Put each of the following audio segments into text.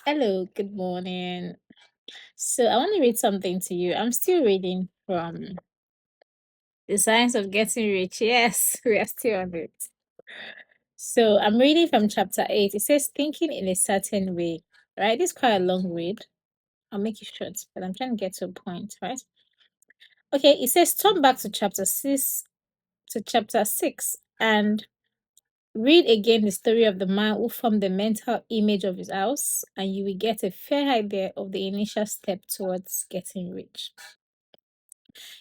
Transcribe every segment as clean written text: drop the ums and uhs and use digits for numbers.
Hello, good morning. So I want to read something to you. I'm still reading from The Science of Getting Rich. Yes, we are still on it. So I'm reading from chapter 8. It says thinking in a certain way. Right? This is quite a long read. I'll make it short, but I'm trying to get to a point, right? Okay, it says turn back to chapter 6 and read again the story of the man who formed the mental image of his house, and you will get a fair idea of the initial step towards getting rich.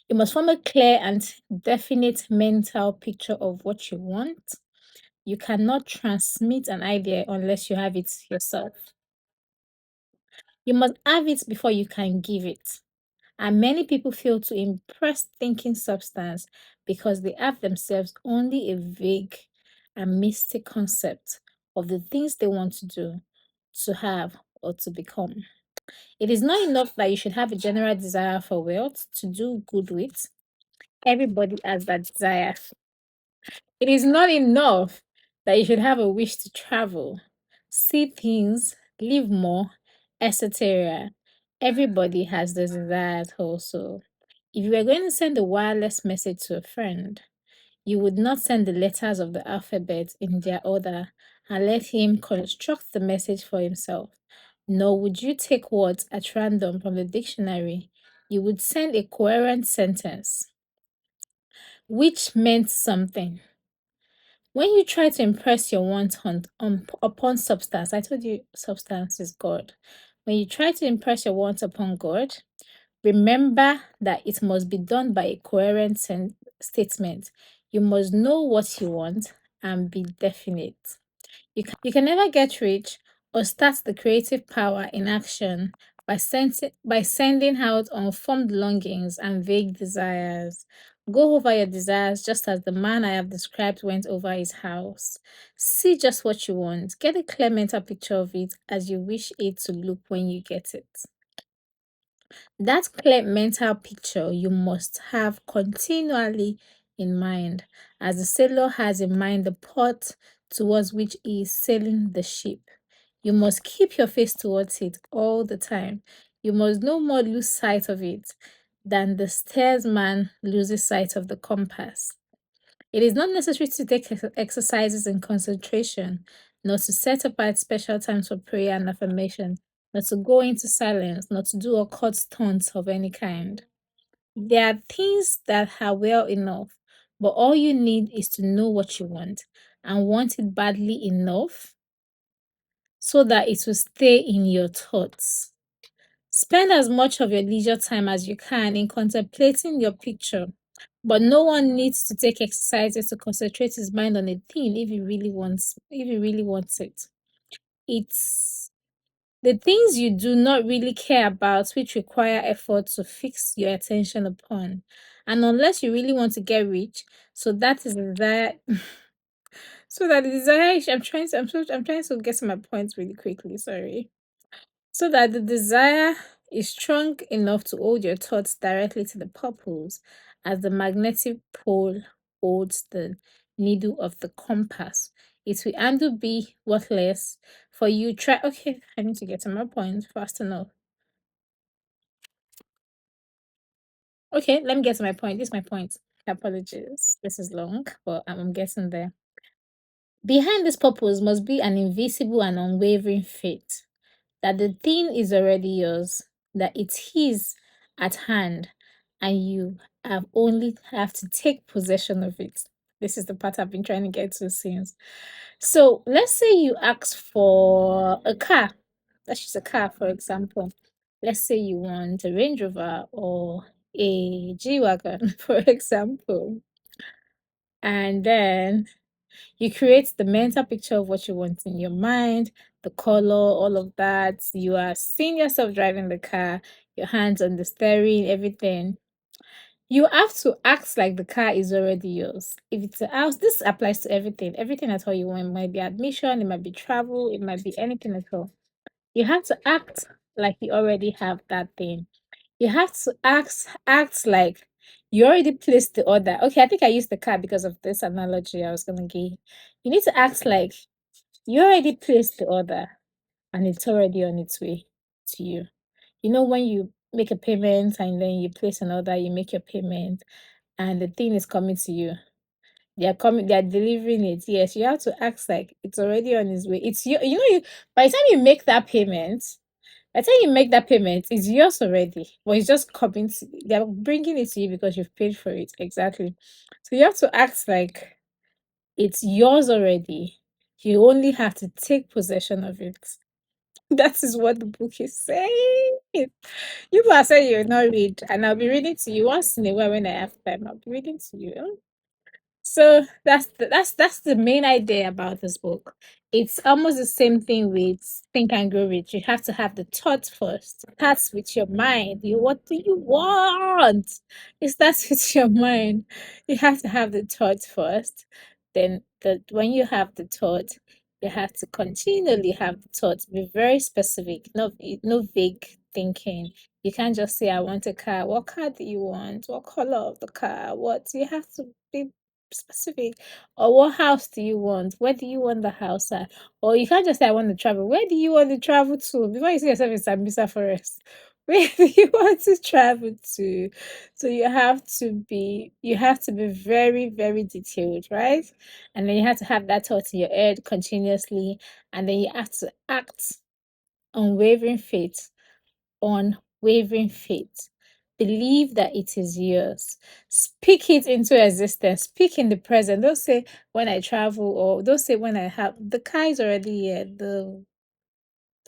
You must form a clear and definite mental picture of what you want. You cannot transmit an idea unless you have it yourself. You must have it before you can give it. And many people fail to impress thinking substance because they have themselves only a vague and mystic concept of the things they want to do, to have, or to become. It is not enough that you should have a general desire for wealth to do good with. Everybody has that desire. It is not enough that you should have a wish to travel, see things, live more, etc. Everybody has those desires also. If you were going to send a wireless message to a friend, you would not send the letters of the alphabet in their order and let him construct the message for himself. Nor would you take words at random from the dictionary. You would send a coherent sentence which meant something. When you try to impress your want upon substance, I told you substance is God. When you try to impress your want upon God, remember that it must be done by a coherent statement. You must know what you want and be definite. You can never get rich or start the creative power in action by sending out unformed longings and vague desires. Go over your desires just as the man I have described went over his house. See just what you want. Get a clear mental picture of it as you wish it to look when you get it. That clear mental picture you must have continually in mind, as the sailor has in mind the port towards which he is sailing the ship. You must keep your face towards it all the time. You must no more lose sight of it than the steersman loses sight of the compass. It is not necessary to take exercises in concentration, nor to set apart special times for prayer and affirmation, not to go into silence, not to do occult stunts of any kind. There are things that are well enough, but all you need is to know what you want and want it badly enough so that it will stay in your thoughts. Spend as much of your leisure time as you can in contemplating your picture, but no one needs to take exercises to concentrate his mind on a thing if he really wants it. It's the things you do not really care about which require effort to fix your attention upon. And unless you really want to get rich, so that is the desire so that the desire I'm trying to get to my point really quickly, sorry. So that the desire is strong enough to hold your thoughts directly to the purpose, as the magnetic pole holds the needle of the compass. It will handle be worthless for you. Try. Okay, I need to get to my point fast enough. Okay, let me get to my point. This is my point. Apologies. This is long, but I'm getting there. Behind this purpose must be an invisible and unwavering faith that the thing is already yours, that it is at hand, and you have to take possession of it. This is the part I've been trying to get to since. So let's say you ask for a car. Let's use a car, for example. Let's say you want a Range Rover or a G Wagon, for example. And then you create the mental picture of what you want in your mind, the color, all of that. You are seeing yourself driving the car, your hands on the steering, everything. You have to act like the car is already yours. If it's a house, this applies to everything. Everything at all you want. It might be admission, it might be travel, it might be anything at all. You have to act like you already have that thing. You have to act like you already placed the order. Okay, I think I used the car because of this analogy I was gonna give. You need to act like you already placed the order and it's already on its way to you. You know, when you make a payment and then you place an order, you make your payment, and the thing is coming to you. They are delivering it. Yes, you have to act like it's already on its way. It's you, by the time you make that payment, it's yours already. But it's just coming to, they're bringing it to you because you've paid for it. Exactly. So you have to act like it's yours already. You only have to take possession of it. That is what the book is saying. You are saying you'll not read, and I'll be reading to you once in a while when I have time. I'll be reading to you. So that's the main idea about this book. It's almost the same thing with Think and Grow Rich. You have to have the thought first. It starts with your mind. What do you want? It starts with your mind. You have to have the thought first. Then when you have the thought, you have to continually have the thought. Be very specific. No vague thinking. You can't just say, I want a car. What car do you want? What color of the car? What? You have to be specific. Or what house do you want? Where do you want the house at? Or you can't just say I want to travel. Where do you want to travel to? Before you see yourself in Sambisa Forest, where do you want to travel to? So you have to be very, very detailed, right? And then you have to have that thought in your head continuously, and then you have to act unwavering faith, unwavering faith. Believe that it is yours. Speak it into existence. Speak in the present. Don't say when I travel, or don't say when I have the car is already here, the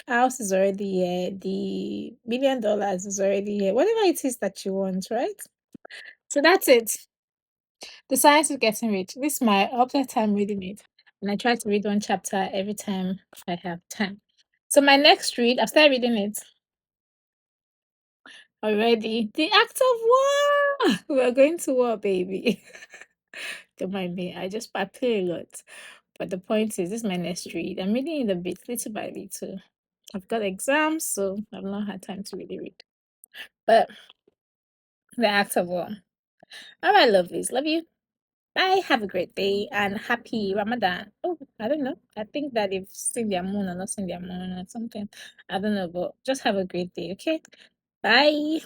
house is already here, the $1 million is already here. Whatever it is that you want, right? So that's it. The Science of Getting Rich. This is my update time reading it. And I try to read one chapter every time I have time. So my next read, I've started reading it already. The Act of War. We're going to war, baby. Don't mind me. I play a lot. But the point is, this is my next read. I'm reading it a bit, little by little. I've got exams, so I've not had time to really read. But the Act of War. All right, lovelies. Love you. Bye. Have a great day and happy Ramadan. Oh, I don't know. I think that they've seen their moon or not seen their moon or something. I don't know, but just have a great day, okay? Bye.